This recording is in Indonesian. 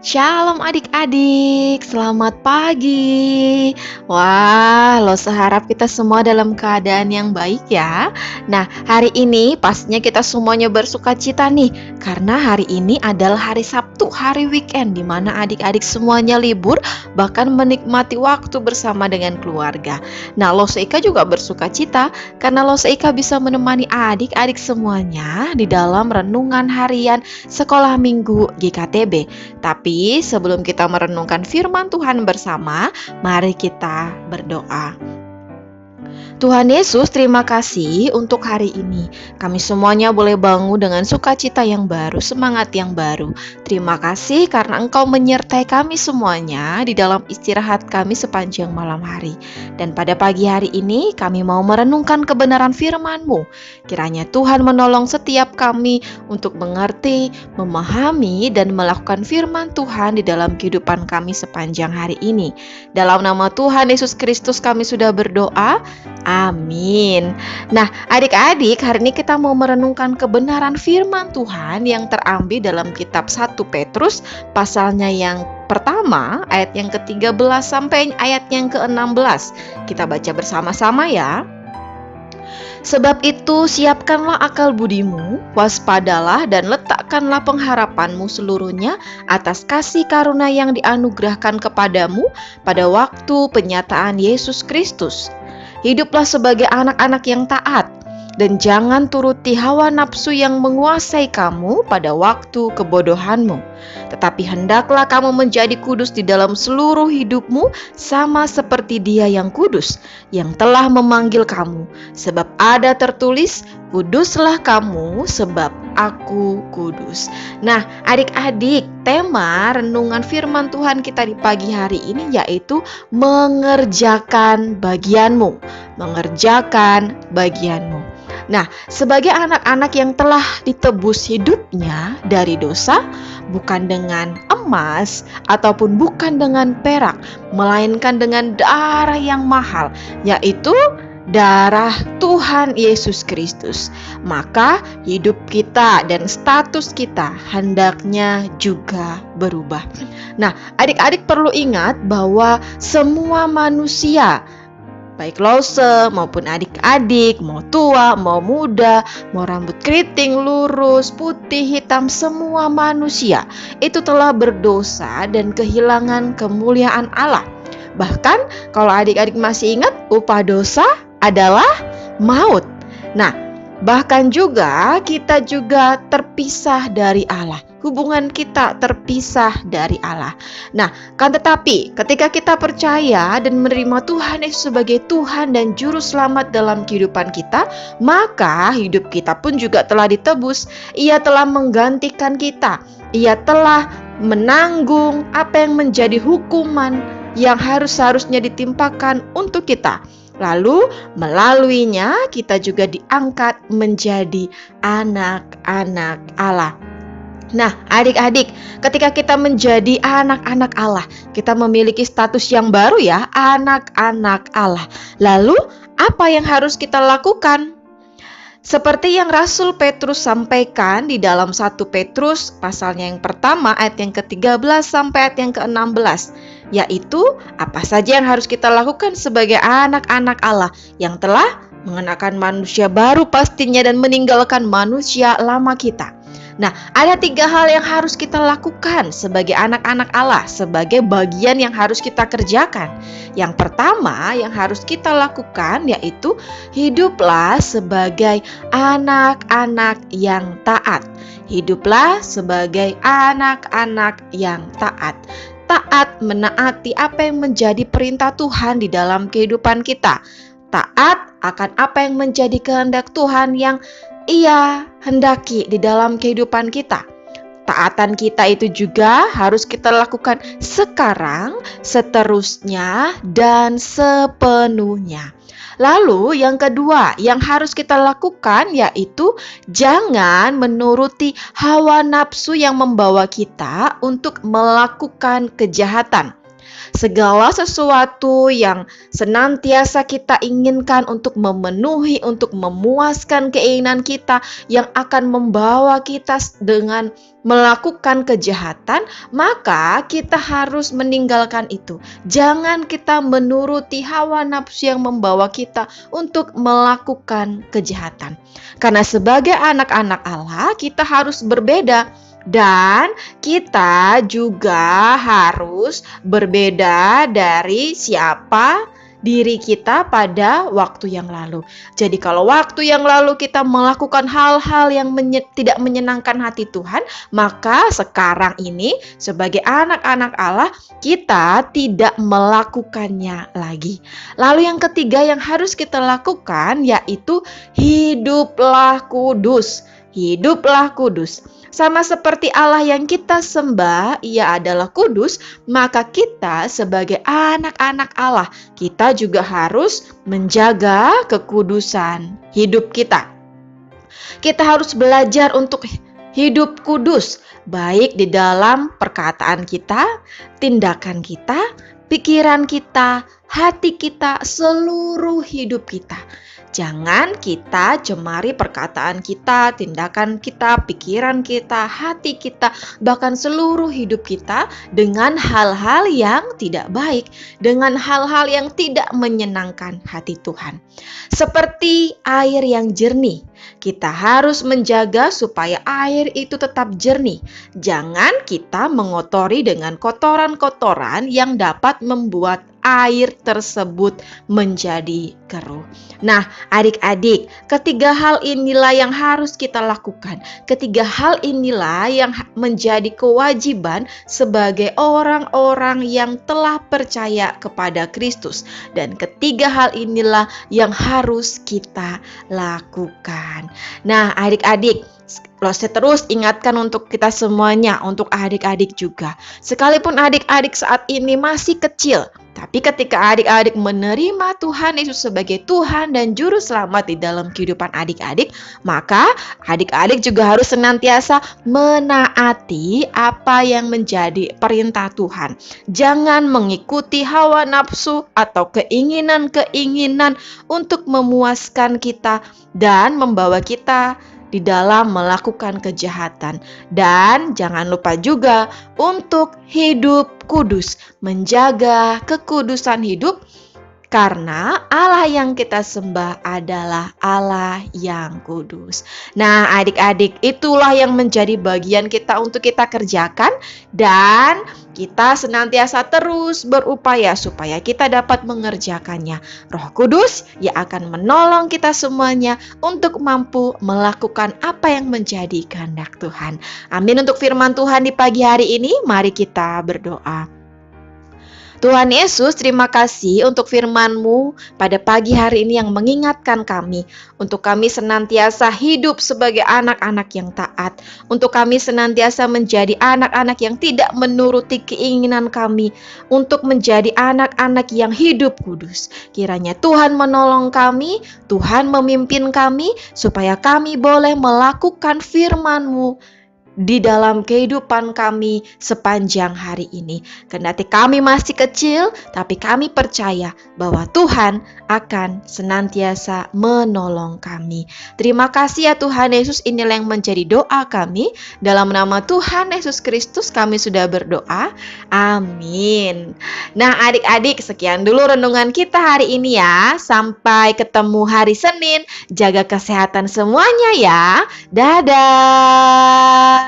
Shalom adik-adik, selamat pagi. Wah, lo seharap kita semua dalam keadaan yang baik ya. Nah, hari ini pastinya kita semuanya bersukacita nih, karena hari ini adalah hari Sabtu, hari weekend, di mana adik-adik semuanya libur, bahkan menikmati waktu bersama dengan keluarga. Nah, lo seika juga bersukacita, karena lo seika bisa menemani adik-adik semuanya di dalam renungan harian sekolah minggu GKTB. Tapi sebelum kita merenungkan firman Tuhan bersama, mari kita berdoa. Tuhan Yesus, terima kasih untuk hari ini. Kami semuanya boleh bangun dengan sukacita yang baru, semangat yang baru. Terima kasih karena Engkau menyertai kami semuanya di dalam istirahat kami sepanjang malam hari. Dan pada pagi hari ini kami mau merenungkan kebenaran firman-Mu. Kiranya Tuhan menolong setiap kami untuk mengerti, memahami, dan melakukan firman Tuhan di dalam kehidupan kami sepanjang hari ini. Dalam nama Tuhan Yesus Kristus kami sudah berdoa. Amin. Nah, adik-adik, hari ini kita mau merenungkan kebenaran firman Tuhan yang terambil dalam kitab 1 Petrus, pasalnya yang pertama, ayat yang ke-13 sampai ayat yang ke-16. Kita baca bersama-sama ya. Sebab itu, siapkanlah akal budimu, waspadalah dan letakkanlah pengharapanmu seluruhnya atas kasih karunia yang dianugerahkan kepadamu pada waktu penyataan Yesus Kristus. Hiduplah sebagai anak-anak yang taat, dan jangan turuti hawa nafsu yang menguasai kamu pada waktu kebodohanmu. Tetapi hendaklah kamu menjadi kudus di dalam seluruh hidupmu, sama seperti Dia yang kudus, yang telah memanggil kamu. Sebab ada tertulis, kuduslah kamu sebab aku kudus. Nah, adik-adik, tema renungan firman Tuhan kita di pagi hari ini yaitu mengerjakan bagianmu. Mengerjakan bagianmu. Nah, sebagai anak-anak yang telah ditebus hidupnya dari dosa, bukan dengan emas ataupun bukan dengan perak, melainkan dengan darah yang mahal, yaitu darah Tuhan Yesus Kristus. Maka hidup kita dan status kita hendaknya juga berubah. Nah, adik-adik perlu ingat bahwa semua manusia, baik lose maupun adik-adik, mau tua, mau muda, mau rambut keriting, lurus, putih, hitam, semua manusia itu telah berdosa dan kehilangan kemuliaan Allah. Bahkan kalau adik-adik masih ingat, upah dosa adalah maut. Nah, bahkan juga kita juga terpisah dari Allah. Hubungan kita terpisah dari Allah. Nah, kan tetapi ketika kita percaya dan menerima Tuhan Yesus sebagai Tuhan dan Juru Selamat dalam kehidupan kita, maka hidup kita pun juga telah ditebus. Ia telah menggantikan kita. Ia telah menanggung apa yang menjadi hukuman yang harusnya ditimpakan untuk kita. Lalu melaluinya kita juga diangkat menjadi anak-anak Allah. Nah, adik-adik, ketika kita menjadi anak-anak Allah, kita memiliki status yang baru ya, anak-anak Allah. Lalu, apa yang harus kita lakukan? Seperti yang Rasul Petrus sampaikan di dalam 1 Petrus pasalnya yang pertama ayat yang ke-13 sampai ayat yang ke-16, yaitu apa saja yang harus kita lakukan sebagai anak-anak Allah yang telah mengenakan manusia baru pastinya dan meninggalkan manusia lama kita. Nah, ada 3 hal yang harus kita lakukan sebagai anak-anak Allah, sebagai bagian yang harus kita kerjakan. Yang pertama yang harus kita lakukan yaitu hiduplah sebagai anak-anak yang taat. Hiduplah sebagai anak-anak yang taat. Taat menaati apa yang menjadi perintah Tuhan di dalam kehidupan kita. Taat akan apa yang menjadi kehendak Tuhan yang Ia hendaki di dalam kehidupan kita. Taatan kita itu juga harus kita lakukan sekarang, seterusnya, dan sepenuhnya. Lalu yang kedua yang harus kita lakukan yaitu jangan menuruti hawa nafsu yang membawa kita untuk melakukan kejahatan. Segala sesuatu yang senantiasa kita inginkan untuk memenuhi, untuk memuaskan keinginan kita yang akan membawa kita dengan melakukan kejahatan, maka kita harus meninggalkan itu. Jangan kita menuruti hawa nafsu yang membawa kita untuk melakukan kejahatan. Karena sebagai anak-anak Allah, kita harus berbeda. Dan kita juga harus berbeda dari siapa diri kita pada waktu yang lalu. Jadi kalau waktu yang lalu kita melakukan hal-hal yang tidak menyenangkan hati Tuhan, maka sekarang ini sebagai anak-anak Allah kita tidak melakukannya lagi. Lalu yang ketiga yang harus kita lakukan yaitu hiduplah kudus. Hiduplah kudus. Sama seperti Allah yang kita sembah, Ia adalah kudus, maka kita sebagai anak-anak Allah, kita juga harus menjaga kekudusan hidup kita. Kita harus belajar untuk hidup kudus, baik di dalam perkataan kita, tindakan kita, pikiran kita, hati kita, seluruh hidup kita. Jangan kita cemari perkataan kita, tindakan kita, pikiran kita, hati kita, bahkan seluruh hidup kita dengan hal-hal yang tidak baik, dengan hal-hal yang tidak menyenangkan hati Tuhan. Seperti air yang jernih, kita harus menjaga supaya air itu tetap jernih. Jangan kita mengotori dengan kotoran-kotoran yang dapat membuat air tersebut menjadi keruh. Nah, adik-adik, ketiga hal inilah yang harus kita lakukan. Ketiga hal inilah yang menjadi kewajiban sebagai orang-orang yang telah percaya kepada Kristus. Dan ketiga hal inilah yang harus kita lakukan. Nah, adik-adik, saya terus ingatkan untuk kita semuanya, untuk adik-adik juga. Sekalipun adik-adik saat ini masih kecil, tapi ketika adik-adik menerima Tuhan Yesus sebagai Tuhan dan Juru Selamat di dalam kehidupan adik-adik, maka adik-adik juga harus senantiasa menaati apa yang menjadi perintah Tuhan. Jangan mengikuti hawa nafsu atau keinginan-keinginan untuk memuaskan kita dan membawa kita di dalam melakukan kejahatan. Dan jangan lupa juga untuk hidup kudus, menjaga kekudusan hidup, karena Allah yang kita sembah adalah Allah yang kudus. Nah, adik-adik, itulah yang menjadi bagian kita untuk kita kerjakan, dan kita senantiasa terus berupaya supaya kita dapat mengerjakannya. Roh Kudus yang akan menolong kita semuanya untuk mampu melakukan apa yang menjadi kehendak Tuhan. Amin. Untuk firman Tuhan di pagi hari ini, mari kita berdoa. Tuhan Yesus, terima kasih untuk firman-Mu pada pagi hari ini yang mengingatkan kami, untuk kami senantiasa hidup sebagai anak-anak yang taat, untuk kami senantiasa menjadi anak-anak yang tidak menuruti keinginan kami, untuk menjadi anak-anak yang hidup kudus. Kiranya Tuhan menolong kami, Tuhan memimpin kami, supaya kami boleh melakukan firman-Mu di dalam kehidupan kami sepanjang hari ini. Kendati kami masih kecil, tapi kami percaya bahwa Tuhan akan senantiasa menolong kami. Terima kasih ya Tuhan Yesus, inilah yang menjadi doa kami. Dalam nama Tuhan Yesus Kristus kami sudah berdoa. Amin. Nah, adik-adik, sekian dulu renungan kita hari ini ya. Sampai ketemu hari Senin. Jaga kesehatan semuanya ya. Dadah.